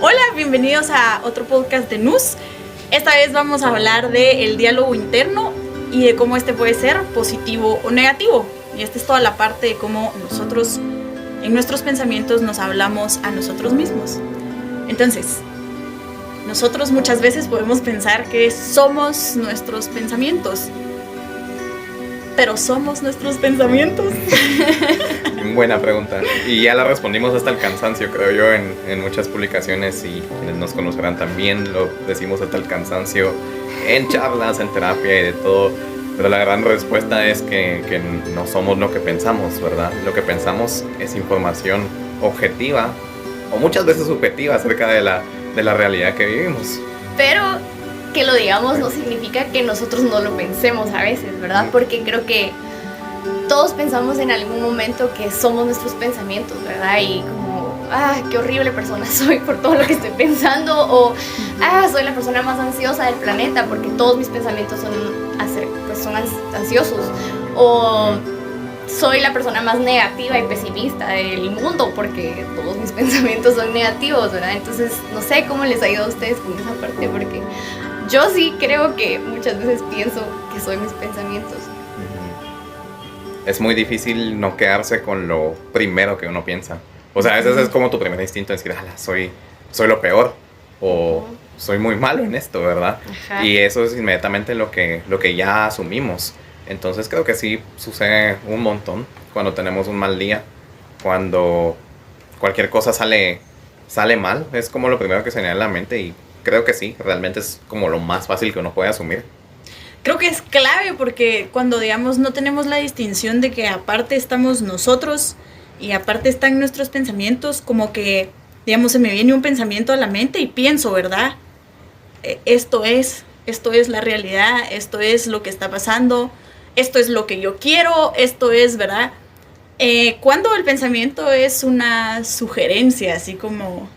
Hola, bienvenidos a otro podcast de NUS. Esta vez vamos a hablar del diálogo interno y de cómo este puede ser positivo o negativo. Y esta es toda la parte de cómo nosotros, en nuestros pensamientos, nos hablamos a nosotros mismos. Entonces, nosotros muchas veces podemos pensar que somos nuestros pensamientos. ¿Pero somos nuestros pensamientos? Buena pregunta. Y ya la respondimos hasta el cansancio, creo yo, en muchas publicaciones, y quienes nos conocerán también lo decimos hasta el cansancio en charlas, en terapia y de todo. Pero la gran respuesta es que no somos lo que pensamos, ¿verdad? Lo que pensamos es información objetiva o muchas veces subjetiva acerca de la realidad que vivimos. Pero que lo digamos no significa que nosotros no lo pensemos a veces, ¿verdad? Porque creo que todos pensamos en algún momento que somos nuestros pensamientos, ¿verdad? Y como, qué horrible persona soy por todo lo que estoy pensando, o soy la persona más ansiosa del planeta porque todos mis pensamientos son ansiosos, o soy la persona más negativa y pesimista del mundo porque todos mis pensamientos son negativos, ¿verdad? Entonces, no sé cómo les ha ido a ustedes con esa parte, porque yo sí creo que muchas veces pienso que soy mis pensamientos. Es muy difícil no quedarse con lo primero que uno piensa. O sea, ese es como tu primer instinto, decir, soy lo peor, o soy muy malo en esto, ¿verdad? Ajá. Y eso es inmediatamente lo que ya asumimos. Entonces creo que sí sucede un montón cuando tenemos un mal día, cuando cualquier cosa sale mal, es como lo primero que se viene a la mente, y creo que sí, realmente es como lo más fácil que uno puede asumir. Creo que es clave porque cuando, digamos, no tenemos la distinción de que aparte estamos nosotros y aparte están nuestros pensamientos, como que, digamos, se me viene un pensamiento a la mente y pienso, ¿verdad? Esto es la realidad, esto es lo que está pasando, esto es lo que yo quiero, esto es, ¿verdad? Cuando el pensamiento es una sugerencia, así como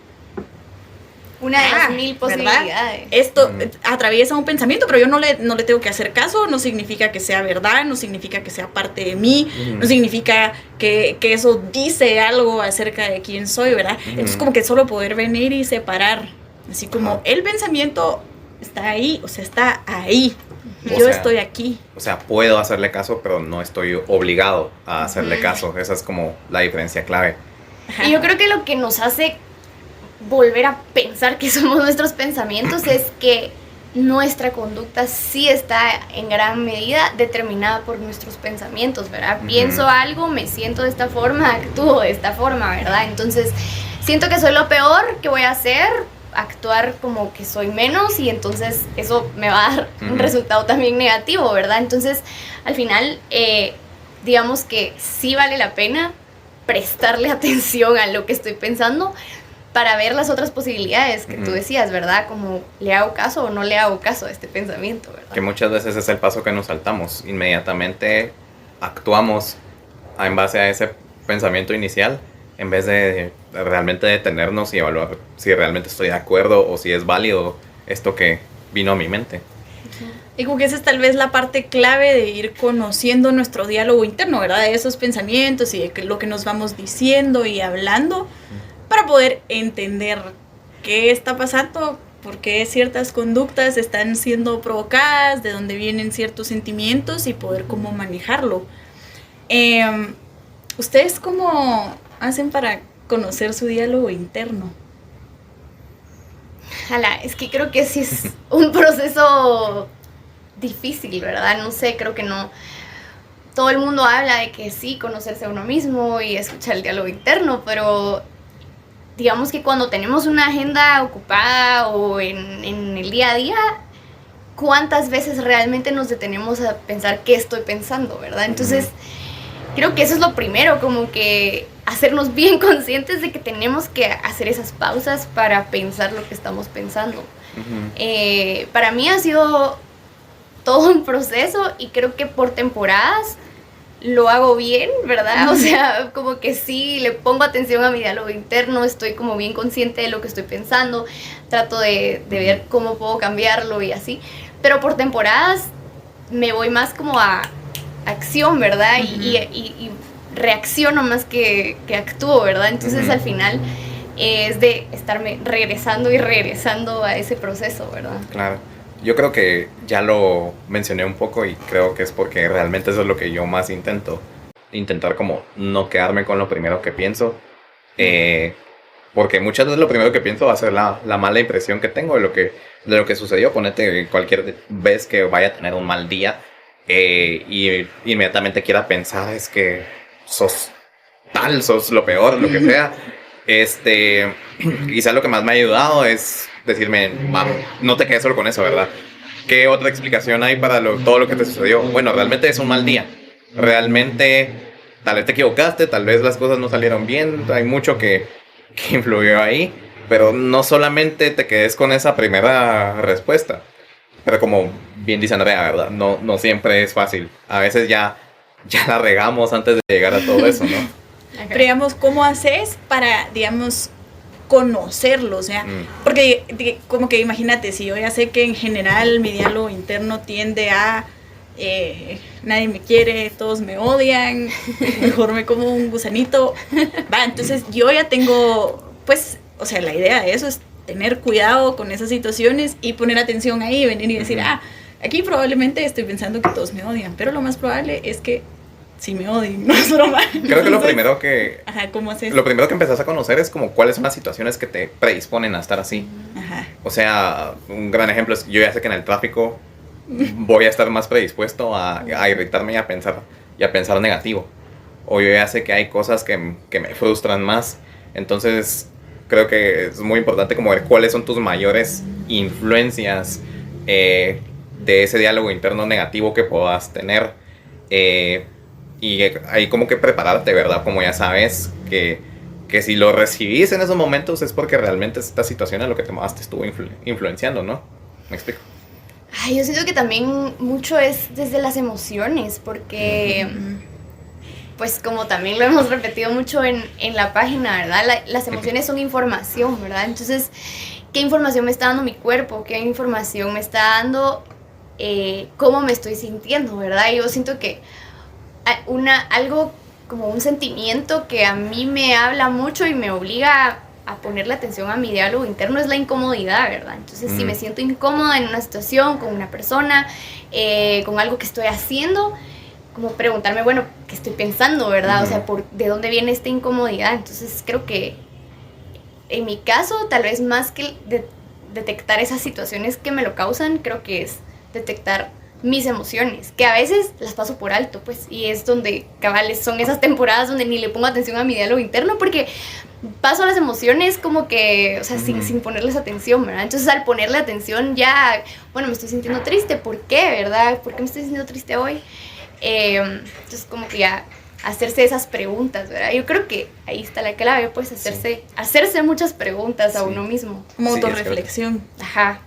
una de las 1000 posibilidades. ¿Verdad? Esto atraviesa un pensamiento, pero yo no le tengo que hacer caso, no significa que sea verdad, no significa que sea parte de mí, no significa que eso dice algo acerca de quién soy, ¿verdad? Entonces como que solo poder venir y separar, así como el pensamiento está ahí, o sea, está ahí. Yo estoy aquí. O sea, puedo hacerle caso, pero no estoy obligado a hacerle caso. Esa es como la diferencia clave. Y yo creo que lo que nos hace volver a pensar que somos nuestros pensamientos es que nuestra conducta sí está en gran medida determinada por nuestros pensamientos, ¿verdad? Pienso algo, me siento de esta forma, actúo de esta forma, ¿verdad? Entonces, siento que soy lo peor que voy a hacer, actuar como que soy menos, y entonces eso me va a dar un resultado también negativo, ¿verdad? Entonces, al final, digamos que sí vale la pena prestarle atención a lo que estoy pensando para ver las otras posibilidades que tú decías, ¿verdad? Como, ¿le hago caso o no le hago caso a este pensamiento, verdad? Que muchas veces es el paso que nos saltamos. Inmediatamente actuamos en base a ese pensamiento inicial, en vez de realmente detenernos y evaluar si realmente estoy de acuerdo o si es válido esto que vino a mi mente. Y como que esa es tal vez la parte clave de ir conociendo nuestro diálogo interno, ¿verdad? De esos pensamientos y de lo que nos vamos diciendo y hablando, para poder entender qué está pasando, por qué ciertas conductas están siendo provocadas, de dónde vienen ciertos sentimientos y poder cómo manejarlo. ¿Ustedes cómo hacen para conocer su diálogo interno? Es que creo que sí es un proceso difícil, ¿verdad? No sé, creo que no. Todo el mundo habla de que sí, conocerse a uno mismo y escuchar el diálogo interno, pero digamos que cuando tenemos una agenda ocupada o en el día a día, ¿cuántas veces realmente nos detenemos a pensar qué estoy pensando, verdad? Entonces, creo que eso es lo primero, como que hacernos bien conscientes de que tenemos que hacer esas pausas para pensar lo que estamos pensando. Para mí ha sido todo un proceso, y creo que por temporadas lo hago bien, ¿verdad? O sea, como que sí, le pongo atención a mi diálogo interno, estoy como bien consciente de lo que estoy pensando, trato de ver cómo puedo cambiarlo y así, pero por temporadas me voy más como a acción, ¿verdad? Y reacciono más que actúo, ¿verdad? Entonces al final es de estarme regresando y regresando a ese proceso, ¿verdad? Claro. Yo creo que ya lo mencioné un poco y creo que es porque realmente eso es lo que yo más intento. Intentar como no quedarme con lo primero que pienso. Porque muchas veces lo primero que pienso va a ser la mala impresión que tengo de lo que sucedió. Ponete cualquier vez que vaya a tener un mal día y inmediatamente quiera pensar es que sos lo peor, lo que sea. Quizás lo que más me ha ayudado es decirme, no te quedes solo con eso, ¿verdad? ¿Qué otra explicación hay para todo lo que te sucedió? Bueno, realmente es un mal día. Realmente, tal vez te equivocaste, tal vez las cosas no salieron bien. Hay mucho que influyó ahí. Pero no solamente te quedes con esa primera respuesta. Pero como bien dice Andrea, ¿verdad? No siempre es fácil. A veces ya la regamos antes de llegar a todo eso, ¿no? Pero digamos, ¿cómo haces para, digamos, conocerlo? O sea, porque como que imagínate, si yo ya sé que en general mi diálogo interno tiende a nadie me quiere, todos me odian, mejor me como un gusanito. Entonces yo ya tengo, pues, o sea, la idea de eso es tener cuidado con esas situaciones y poner atención ahí, venir y decir, aquí probablemente estoy pensando que todos me odian, pero lo más probable es que sí me odien, no es broma. Creo que lo primero que... Ajá, ¿cómo haces? Lo primero que empezás a conocer es como cuáles son las situaciones que te predisponen a estar así. Ajá. O sea, un gran ejemplo es, yo ya sé que en el tráfico voy a estar más predispuesto a irritarme y a pensar negativo. O yo ya sé que hay cosas que me frustran más. Entonces, creo que es muy importante como ver cuáles son tus mayores influencias de ese diálogo interno negativo que puedas tener. Y ahí como que prepararte, ¿verdad? Como ya sabes que si lo recibís en esos momentos es porque realmente esta situación es lo que más te estuvo influenciando, ¿no? ¿Me explico? Yo siento que también mucho es desde las emociones, porque pues como también lo hemos repetido mucho en la página, ¿verdad? Las emociones son información, ¿verdad? Entonces, ¿qué información me está dando mi cuerpo? ¿Qué información me está dando cómo me estoy sintiendo, ¿verdad? Yo siento que algo como un sentimiento que a mí me habla mucho y me obliga a ponerle atención a mi diálogo interno es la incomodidad, ¿verdad? Entonces, si me siento incómoda en una situación, con una persona, con algo que estoy haciendo, como preguntarme, bueno, ¿qué estoy pensando, verdad? O sea, ¿de dónde viene esta incomodidad? Entonces, creo que en mi caso, tal vez más que detectar esas situaciones que me lo causan, creo que es detectar mis emociones, que a veces las paso por alto, pues, y es donde, cabales, son esas temporadas donde ni le pongo atención a mi diálogo interno, porque paso las emociones como que, o sea, sin ponerles atención, ¿verdad? Entonces, al ponerle atención ya, bueno, me estoy sintiendo triste, ¿por qué, verdad? ¿Por qué me estoy sintiendo triste hoy? Entonces, como que ya hacerse esas preguntas, ¿verdad? Yo creo que ahí está la clave, pues, hacerse muchas preguntas a uno mismo. Como autorreflexión. Ajá.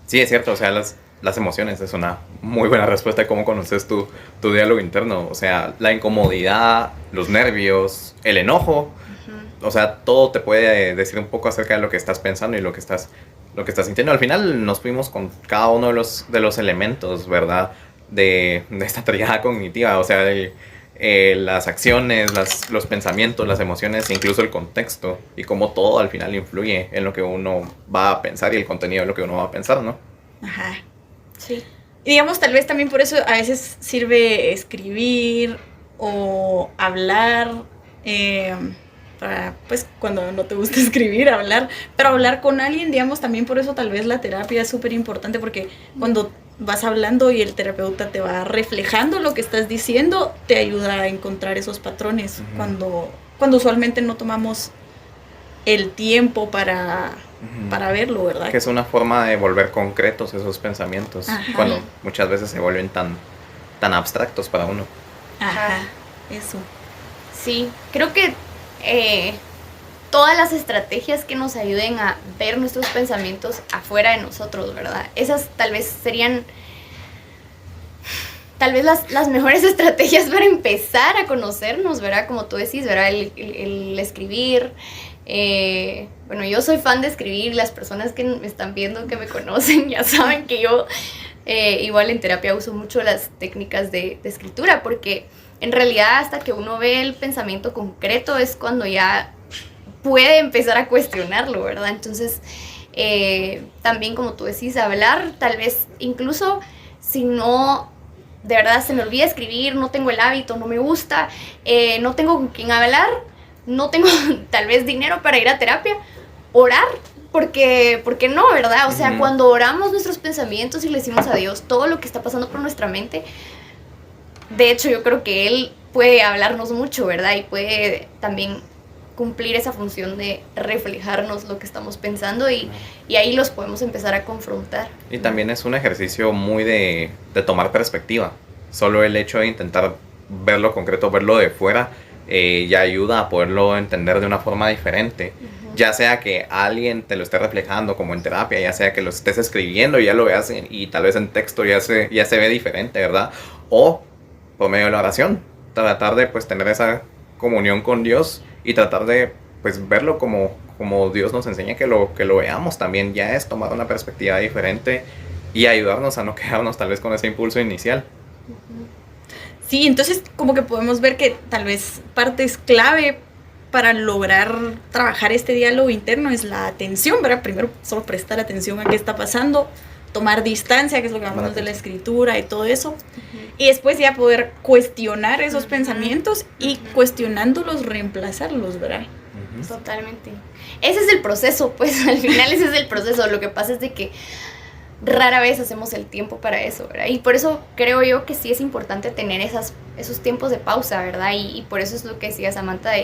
Sí, es cierto, o sea, las emociones es una muy buena respuesta de cómo conoces tu diálogo interno. O sea, la incomodidad, los nervios, el enojo. O sea, todo te puede decir un poco acerca de lo que estás pensando y lo que estás sintiendo. Al final nos fuimos con cada uno de los elementos, ¿verdad? De esta tríada cognitiva. O sea, las acciones, los pensamientos, las emociones, incluso el contexto. Y cómo todo al final influye en lo que uno va a pensar y el contenido de lo que uno va a pensar, ¿no? Ajá. Sí. Y digamos, tal vez también por eso a veces sirve escribir o hablar, para, pues, cuando no te gusta escribir, hablar, pero hablar con alguien, digamos, también por eso tal vez la terapia es súper importante, porque cuando vas hablando y el terapeuta te va reflejando lo que estás diciendo, te ayuda a encontrar esos patrones cuando usualmente no tomamos el tiempo para verlo, ¿verdad? Que es una forma de volver concretos esos pensamientos. Ajá. Cuando muchas veces se vuelven tan abstractos para uno. Ajá, eso. Sí, creo que todas las estrategias que nos ayuden a ver nuestros pensamientos afuera de nosotros, ¿verdad? Esas tal vez serían las mejores estrategias para empezar a conocernos, ¿verdad? Como tú decís, ¿verdad? El escribir. Bueno, yo soy fan de escribir. Las personas que me están viendo, que me conocen, ya saben que yo igual en terapia uso mucho las técnicas de escritura, porque en realidad hasta que uno ve el pensamiento concreto es cuando ya puede empezar a cuestionarlo, ¿verdad? Entonces, también como tú decís, hablar, tal vez incluso si no, de verdad se me olvida escribir, no tengo el hábito, no me gusta, no tengo con quién hablar, no tengo tal vez dinero para ir a terapia, orar, porque no, ¿verdad? O sea, cuando oramos nuestros pensamientos y le decimos a Dios todo lo que está pasando por nuestra mente, de hecho yo creo que Él puede hablarnos mucho, ¿verdad? Y puede también cumplir esa función de reflejarnos lo que estamos pensando y ahí los podemos empezar a confrontar. Y también es un ejercicio muy de tomar perspectiva. Solo el hecho de intentar verlo concreto, verlo de fuera, ya ayuda a poderlo entender de una forma diferente. Ya sea que alguien te lo esté reflejando como en terapia, ya sea que lo estés escribiendo y ya lo veas y tal vez en texto ya se ve diferente, ¿verdad? O por medio de la oración, tratar de pues tener esa comunión con Dios y tratar de pues verlo como Dios nos enseña que lo veamos también. Ya es tomar una perspectiva diferente y ayudarnos a no quedarnos tal vez con ese impulso inicial. Sí, entonces como que podemos ver que tal vez partes clave para lograr trabajar este diálogo interno es la atención, ¿verdad? Primero solo prestar atención a qué está pasando, tomar distancia, que es lo que hablamos de la escritura y todo eso, y después ya poder cuestionar esos pensamientos y cuestionándolos reemplazarlos, ¿verdad? Totalmente. Ese es el proceso, pues al final ese es el proceso. Lo que pasa es de que rara vez hacemos el tiempo para eso, ¿verdad? Y por eso creo yo que sí es importante tener esos tiempos de pausa, ¿verdad? Y por eso es lo que decía Samantha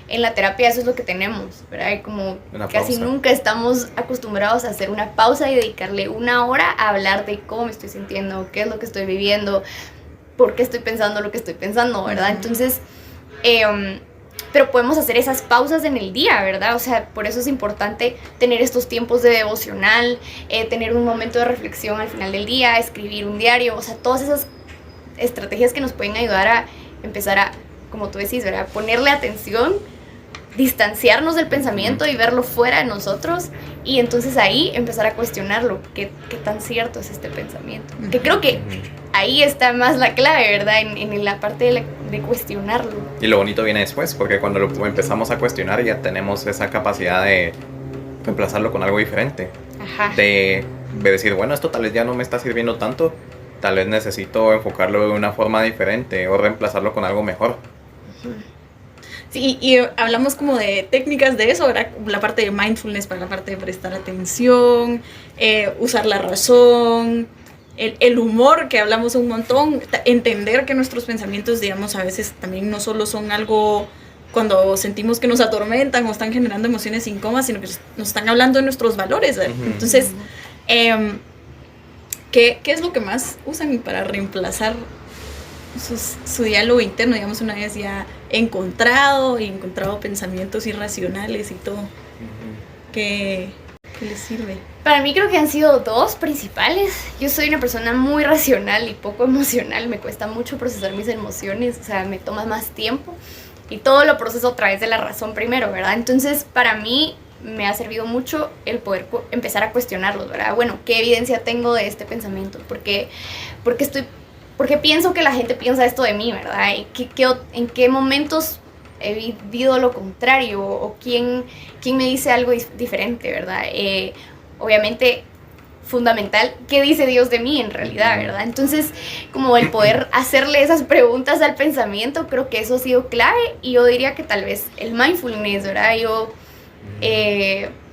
en la terapia eso es lo que tenemos, ¿verdad? Y como casi nunca estamos acostumbrados a hacer una pausa y dedicarle una hora a hablar de cómo me estoy sintiendo, qué es lo que estoy viviendo, por qué estoy pensando lo que estoy pensando, ¿verdad? Entonces, pero podemos hacer esas pausas en el día, ¿verdad? O sea, por eso es importante tener estos tiempos de devocional, tener un momento de reflexión al final del día, escribir un diario, o sea, todas esas estrategias que nos pueden ayudar a empezar a, como tú decís, ¿verdad? Ponerle atención, distanciarnos del pensamiento y verlo fuera de nosotros y entonces ahí empezar a cuestionarlo, qué tan cierto es este pensamiento. Que creo que ahí está más la clave, ¿verdad? En la parte de cuestionarlo. Y lo bonito viene después, porque cuando lo empezamos a cuestionar ya tenemos esa capacidad de reemplazarlo con algo diferente. Ajá. De decir, bueno, esto tal vez ya no me está sirviendo tanto, tal vez necesito enfocarlo de una forma diferente o reemplazarlo con algo mejor. Sí, y hablamos como de técnicas de eso, ¿verdad? La parte de mindfulness para la parte de prestar atención, usar la razón, el humor, que hablamos un montón, entender que nuestros pensamientos, digamos, a veces también no solo son algo cuando sentimos que nos atormentan o están generando emociones incómodas, sino que nos están hablando de nuestros valores, ¿verdad? Entonces, ¿qué es lo que más usan para reemplazar su diálogo interno? Digamos, una vez ya encontrado pensamientos irracionales y todo, ¿qué les sirve? Para mí creo que han sido dos principales. Yo soy una persona muy racional y poco emocional, me cuesta mucho procesar mis emociones, o sea, me toma más tiempo y todo lo proceso a través de la razón primero, ¿verdad? Entonces, para mí me ha servido mucho el poder empezar a cuestionarlos, ¿verdad? Bueno, ¿qué evidencia tengo de este pensamiento? Porque pienso que la gente piensa esto de mí, ¿verdad? ¿En qué momentos he vivido lo contrario? ¿O quién me dice algo diferente, verdad? Obviamente, fundamental, ¿qué dice Dios de mí en realidad, verdad? Entonces, como el poder hacerle esas preguntas al pensamiento, creo que eso ha sido clave. Y yo diría que tal vez el mindfulness, ¿verdad? Yo,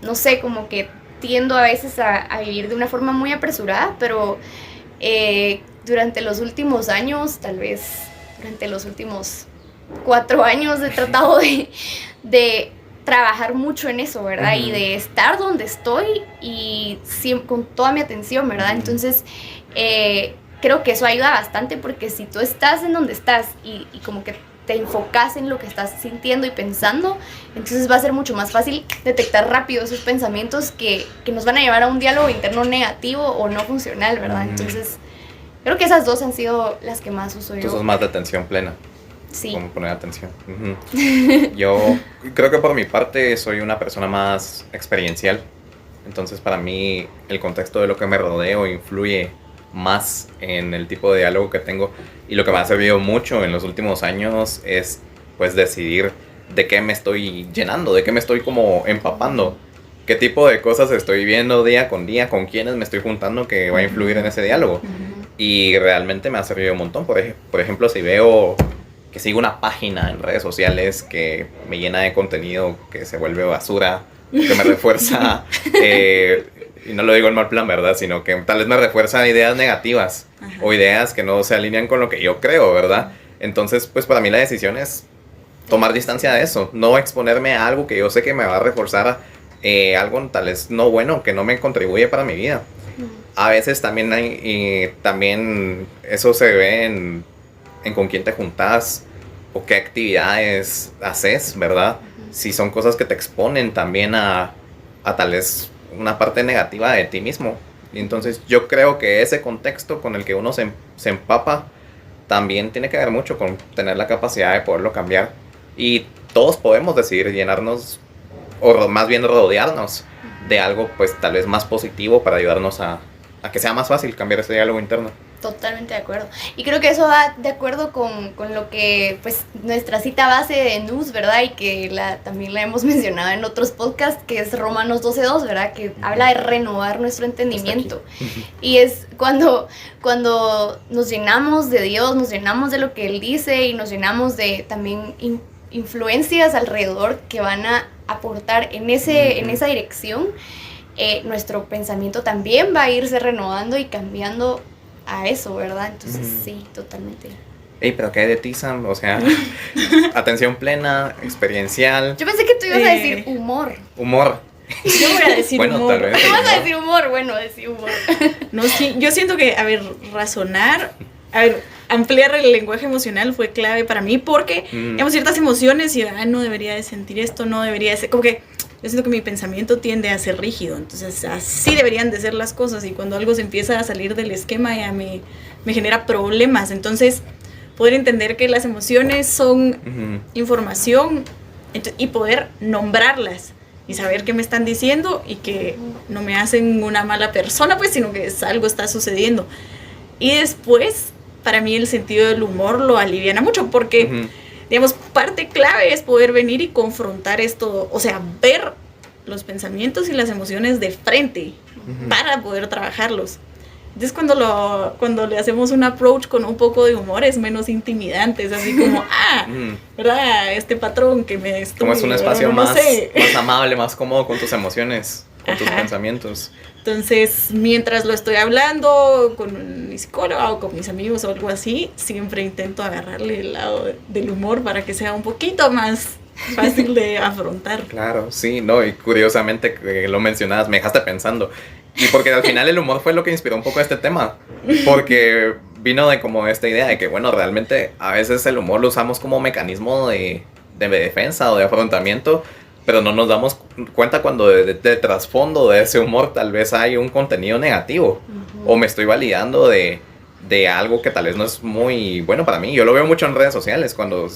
no sé, como que tiendo a veces a vivir de una forma muy apresurada, pero durante los últimos años, tal vez durante los últimos 4 años, he tratado de trabajar mucho en eso, ¿verdad? Y de estar donde estoy y con toda mi atención, ¿verdad? Entonces, creo que eso ayuda bastante, porque si tú estás en donde estás y como que te enfocas en lo que estás sintiendo y pensando, entonces va a ser mucho más fácil detectar rápido esos pensamientos que nos van a llevar a un diálogo interno negativo o no funcional, ¿verdad? Entonces, creo que esas dos han sido las que más uso yo. Tú sos más de atención plena. Sí. Como poner atención. Yo creo que por mi parte soy una persona más experiencial. Entonces para mí el contexto de lo que me rodeo influye más en el tipo de diálogo que tengo. Y lo que me ha servido mucho en los últimos años es pues decidir de qué me estoy llenando, de qué me estoy como empapando, qué tipo de cosas estoy viendo día, con quiénes me estoy juntando que va a influir en ese diálogo. Y realmente me ha servido un montón. Por ejemplo, si veo que sigo una página en redes sociales que me llena de contenido que se vuelve basura, que me refuerza, y no lo digo en mal plan, ¿verdad? Sino que tal vez me refuerza ideas negativas o ideas que no se alinean con lo que yo creo, ¿verdad? Entonces, pues para mí la decisión es tomar distancia de eso, no exponerme a algo que yo sé que me va a reforzar algo tal vez no bueno, que no me contribuye para mi vida. A veces también también eso se ve en con quién te juntas o qué actividades haces, ¿verdad? Si son cosas que te exponen también a tal vez una parte negativa de ti mismo. Y entonces yo creo que ese contexto con el que uno se empapa también tiene que ver mucho con tener la capacidad de poderlo cambiar. Y todos podemos decidir llenarnos, o más bien rodearnos de algo pues tal vez más positivo para ayudarnos a que sea más fácil cambiar ese diálogo interno. Totalmente de acuerdo. Y creo que eso va de acuerdo con lo que, pues, nuestra cita base de Nus, ¿verdad? Y que también la hemos mencionado en otros podcasts, que es Romanos 12:2, ¿verdad? Que habla de renovar nuestro entendimiento. Y es cuando nos llenamos de Dios, nos llenamos de lo que Él dice y nos llenamos de también influencias alrededor que van a aportar en esa dirección, nuestro pensamiento también va a irse renovando y cambiando a eso, ¿verdad? Entonces sí, totalmente. Ey, pero ¿qué hay de ti, Sam? O sea, atención plena, experiencial. Yo pensé que tú ibas a decir humor. Humor. Yo voy a decir bueno, humor. Tal vez. ¿Tú vas a decir humor? Bueno, decir humor. No, sí, yo siento que, razonar, ampliar el lenguaje emocional fue clave para mí porque digamos ciertas emociones y no debería de sentir esto, no debería de ser, como que yo siento que mi pensamiento tiende a ser rígido, entonces así deberían de ser las cosas y cuando algo se empieza a salir del esquema ya me genera problemas. Entonces poder entender que las emociones son información y poder nombrarlas y saber qué me están diciendo y que no me hacen una mala persona, pues, sino que algo está sucediendo. Y después, para mí el sentido del humor lo aliviana mucho porque digamos, parte clave es poder venir y confrontar esto, o sea, ver los pensamientos y las emociones de frente para poder trabajarlos. Entonces, cuando le hacemos un approach con un poco de humor, es menos intimidante, es así como, ¿verdad? Este patrón que me estoy... Como es un espacio más amable, más cómodo con tus emociones, con tus pensamientos. Entonces, mientras lo estoy hablando con mi psicóloga o con mis amigos o algo así, siempre intento agarrarle el lado del humor para que sea un poquito más fácil de afrontar. Claro, sí, no, y curiosamente que lo mencionabas, me dejaste pensando. Y porque al final el humor fue lo que inspiró un poco este tema. Porque vino de como esta idea de que, bueno, realmente a veces el humor lo usamos como mecanismo de defensa o de afrontamiento, pero no nos damos cuenta cuando de trasfondo de ese humor tal vez hay un contenido negativo. O me estoy validando de algo que tal vez no es muy bueno para mí. Yo lo veo mucho en redes sociales cuando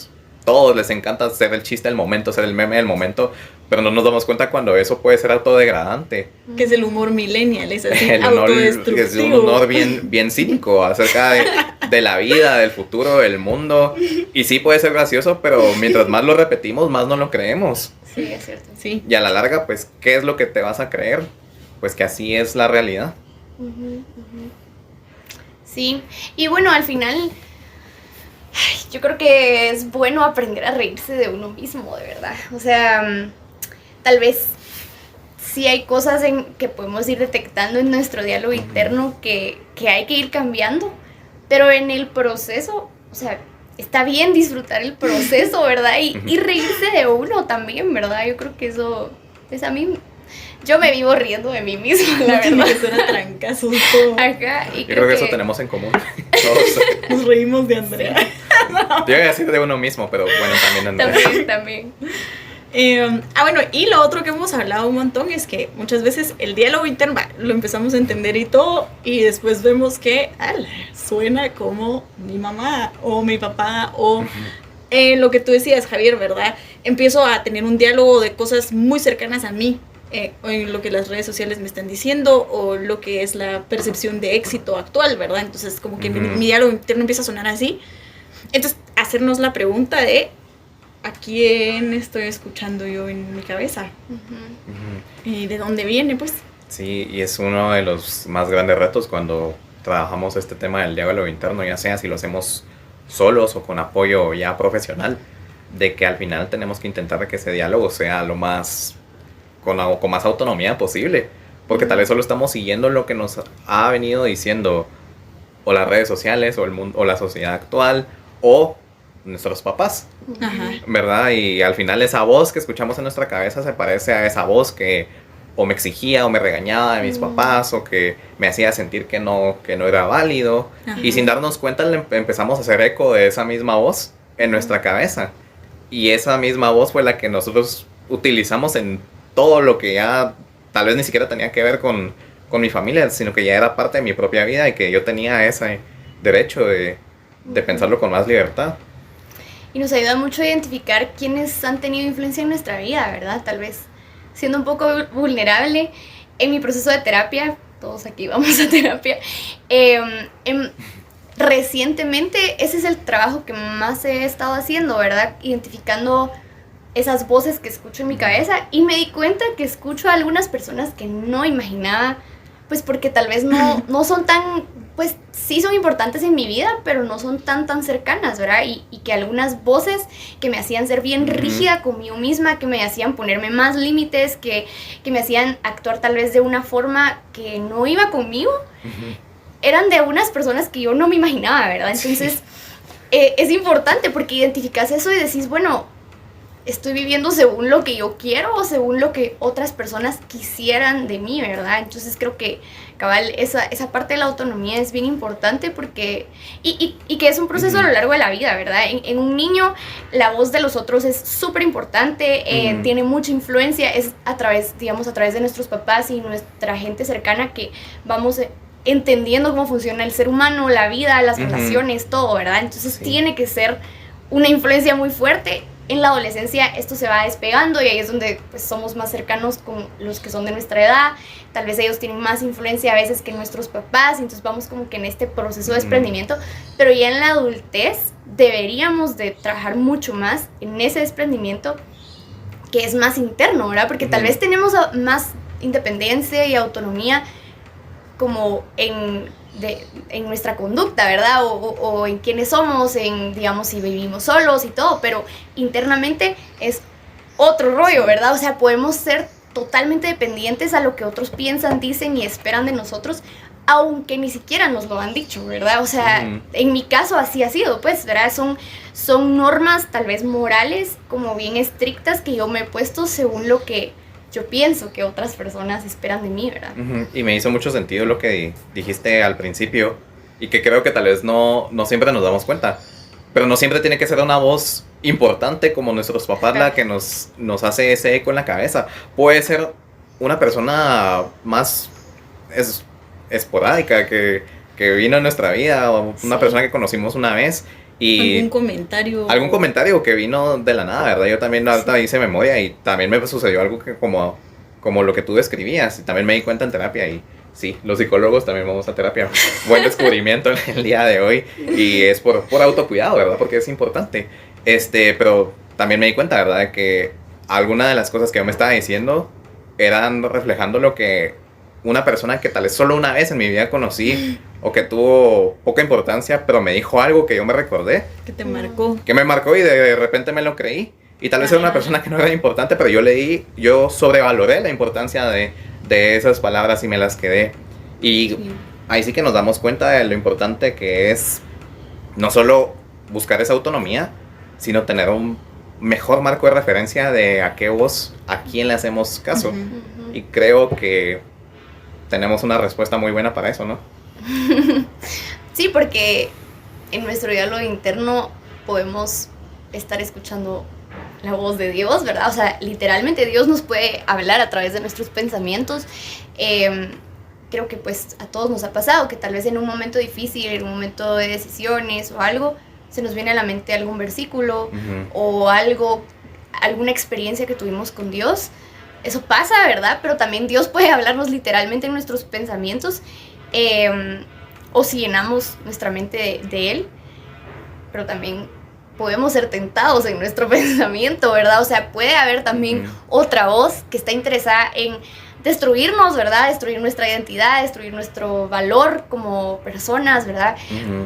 todos les encanta ser el chiste del momento, ser el meme del momento, pero no nos damos cuenta cuando eso puede ser autodegradante. Que es el humor millennial, es así, autodestructivo. Es un humor bien cínico acerca de la vida, del futuro, del mundo. Y sí puede ser gracioso, pero mientras más lo repetimos, más no lo creemos. Sí, es cierto. Sí. Y a la larga, pues, ¿qué es lo que te vas a creer? Pues que así es la realidad. Sí, y bueno, al final... yo creo que es bueno aprender a reírse de uno mismo, de verdad. O sea, tal vez sí hay cosas que podemos ir detectando en nuestro diálogo interno que hay que ir cambiando, pero en el proceso, o sea, está bien disfrutar el proceso, ¿verdad? Y reírse de uno también, ¿verdad? Yo creo que eso, pues a mí... yo me vivo riendo de mí misma, la verdad. Que suena trancazo. Ajá, y yo creo que eso tenemos en común. Todos. Nos reímos de Andrea. Yo iba a decir de uno mismo, pero bueno, también Andrea. También. Bueno, y lo otro que hemos hablado un montón es que muchas veces el diálogo interno lo empezamos a entender y todo, y después vemos que suena como mi mamá o mi papá o... lo que tú decías, Javier, ¿verdad? Empiezo a tener un diálogo de cosas muy cercanas a mí. O en lo que las redes sociales me están diciendo o lo que es la percepción de éxito actual, ¿verdad? Entonces como que mi diálogo interno empieza a sonar así. Entonces hacernos la pregunta de ¿a quién estoy escuchando yo en mi cabeza? ¿Y de dónde viene, pues? Sí, y es uno de los más grandes retos cuando trabajamos este tema del diálogo interno, ya sea si lo hacemos solos o con apoyo ya profesional, de que al final tenemos que intentar que ese diálogo sea lo más, con más autonomía posible, porque tal vez solo estamos siguiendo lo que nos ha venido diciendo o las redes sociales o el mundo o la sociedad actual o nuestros papás, Ajá. ¿verdad? Y al final esa voz que escuchamos en nuestra cabeza se parece a esa voz que o me exigía o me regañaba de mis papás o que me hacía sentir que no era válido. Ajá. Y sin darnos cuenta empezamos a hacer eco de esa misma voz en nuestra cabeza. Y esa misma voz fue la que nosotros utilizamos en todo lo que ya tal vez ni siquiera tenía que ver con mi familia, sino que ya era parte de mi propia vida y que yo tenía ese derecho de pensarlo con más libertad. Y nos ayuda mucho a identificar quiénes han tenido influencia en nuestra vida, ¿verdad? Tal vez siendo un poco vulnerable. En mi proceso de terapia, todos aquí vamos a terapia, recientemente ese es el trabajo que más he estado haciendo, ¿verdad? Identificando esas voces que escucho en mi cabeza, y me di cuenta que escucho a algunas personas que no imaginaba, pues porque tal vez no son tan, pues sí son importantes en mi vida, pero no son tan cercanas, ¿verdad? Y que algunas voces que me hacían ser bien rígida conmigo misma, que me hacían ponerme más límites, que me hacían actuar tal vez de una forma que no iba conmigo, eran de unas personas que yo no me imaginaba, ¿verdad? Entonces es importante porque identificas eso y decís, bueno, estoy viviendo según lo que yo quiero o según lo que otras personas quisieran de mí, ¿verdad? Entonces creo que, cabal, esa parte de la autonomía es bien importante porque... Y que es un proceso a lo largo de la vida, ¿verdad? En un niño la voz de los otros es súper importante, tiene mucha influencia, es a través de nuestros papás y nuestra gente cercana que vamos entendiendo cómo funciona el ser humano, la vida, las relaciones, todo, ¿verdad? Entonces tiene que ser una influencia muy fuerte. En la adolescencia esto se va despegando y ahí es donde pues, somos más cercanos con los que son de nuestra edad. Tal vez ellos tienen más influencia a veces que nuestros papás, entonces vamos como que en este proceso de desprendimiento. Pero ya en la adultez deberíamos de trabajar mucho más en ese desprendimiento que es más interno, ¿verdad? Porque tal vez tenemos más independencia y autonomía como en nuestra conducta, ¿verdad? O en quiénes somos, en, digamos, si vivimos solos y todo, pero internamente es otro rollo, ¿verdad? O sea, podemos ser totalmente dependientes a lo que otros piensan, dicen y esperan de nosotros, aunque ni siquiera nos lo han dicho, ¿verdad? O sea, en mi caso así ha sido, pues, ¿verdad? Son normas tal vez morales como bien estrictas que yo me he puesto según lo que yo pienso que otras personas esperan de mí, ¿verdad? Y me hizo mucho sentido lo que dijiste al principio y que creo que tal vez no siempre nos damos cuenta, pero no siempre tiene que ser una voz importante como nuestros papás la que nos hace ese eco en la cabeza. Puede ser una persona más esporádica que vino en nuestra vida o una persona que conocimos una vez. Y algún comentario que vino de la nada, ¿verdad? Yo también ahorita hice memoria y también me sucedió algo que como lo que tú describías, y también me di cuenta en terapia. Y sí, los psicólogos también vamos a terapia. Buen descubrimiento el día de hoy, y es por autocuidado, ¿verdad? Porque es importante. Pero también me di cuenta, ¿verdad? Que algunas de las cosas que yo me estaba diciendo eran reflejando lo que una persona que tal vez solo una vez en mi vida conocí o que tuvo poca importancia, pero me dijo algo que yo me recordé. Que te marcó. Que me marcó y de repente me lo creí. Y tal vez era una persona que no era importante, pero yo sobrevaloré la importancia de esas palabras y me las quedé. Y ahí sí que nos damos cuenta de lo importante que es no solo buscar esa autonomía, sino tener un mejor marco de referencia de a quién le hacemos caso. Y creo que tenemos una respuesta muy buena para eso, ¿no? Sí, porque en nuestro diálogo interno podemos estar escuchando la voz de Dios, ¿verdad? O sea, literalmente Dios nos puede hablar a través de nuestros pensamientos. Creo que pues a todos nos ha pasado que tal vez en un momento difícil, en un momento de decisiones o algo, se nos viene a la mente algún versículo o alguna experiencia que tuvimos con Dios. Eso pasa, ¿verdad? Pero también Dios puede hablarnos literalmente en nuestros pensamientos, o si llenamos nuestra mente de Él, pero también podemos ser tentados en nuestro pensamiento, ¿verdad? O sea, puede haber también otra voz que está interesada en destruirnos, ¿verdad? Destruir nuestra identidad, destruir nuestro valor como personas, ¿verdad?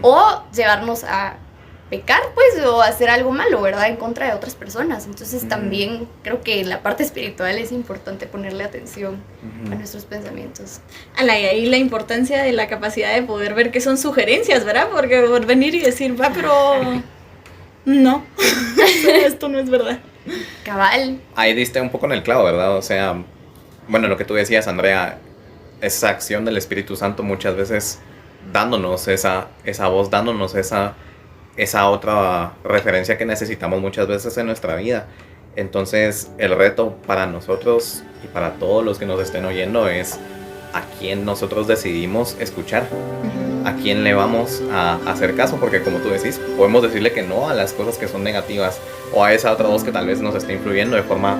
O llevarnos a pecar, pues, o hacer algo malo, ¿verdad? En contra de otras personas. Entonces también creo que en la parte espiritual es importante ponerle atención a nuestros pensamientos. Y ahí la importancia de la capacidad de poder ver que son sugerencias, ¿verdad? Porque por venir y decir, va, pero no, esto no es verdad. Cabal. Ahí diste un poco en el clavo, ¿verdad? O sea, bueno, lo que tú decías, Andrea, esa acción del Espíritu Santo muchas veces dándonos esa voz, dándonos esa otra referencia que necesitamos muchas veces en nuestra vida. Entonces, el reto para nosotros y para todos los que nos estén oyendo es a quién nosotros decidimos escuchar, a quién le vamos a hacer caso, porque como tú decís, podemos decirle que no a las cosas que son negativas o a esa otra voz que tal vez nos esté influyendo de forma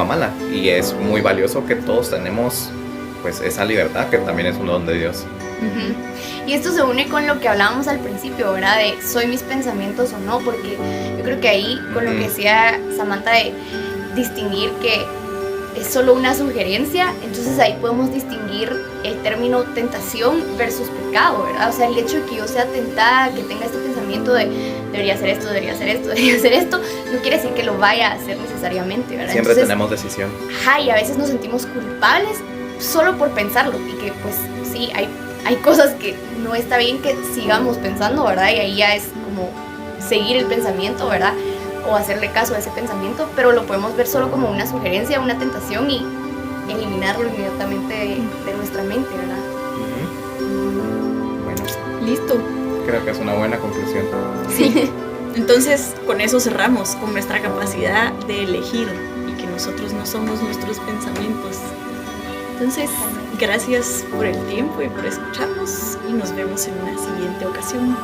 mala, y es muy valioso que todos tenemos pues esa libertad, que también es un don de Dios. Y esto se une con lo que hablábamos al principio, ¿verdad? De soy mis pensamientos o no, porque yo creo que ahí con lo que decía Samantha de distinguir que es solo una sugerencia, entonces ahí podemos distinguir el término tentación versus pecado, ¿verdad? O sea, el hecho de que yo sea tentada, que tenga este pensamiento de debería hacer esto, debería hacer esto, debería hacer esto, no quiere decir que lo vaya a hacer necesariamente, ¿verdad? Siempre entonces, tenemos decisión. Ajá, y a veces nos sentimos culpables solo por pensarlo, y que pues sí, hay cosas que no está bien que sigamos pensando, ¿verdad? Y ahí ya es como seguir el pensamiento, ¿verdad? O hacerle caso a ese pensamiento, pero lo podemos ver solo como una sugerencia, una tentación, y eliminarlo inmediatamente de nuestra mente, ¿verdad? Bueno, Listo. creo que es una buena conclusión. Sí. Entonces, con eso cerramos, con nuestra capacidad de elegir y que nosotros no somos nuestros pensamientos. Entonces, gracias por el tiempo y por escucharnos, y nos vemos en una siguiente ocasión.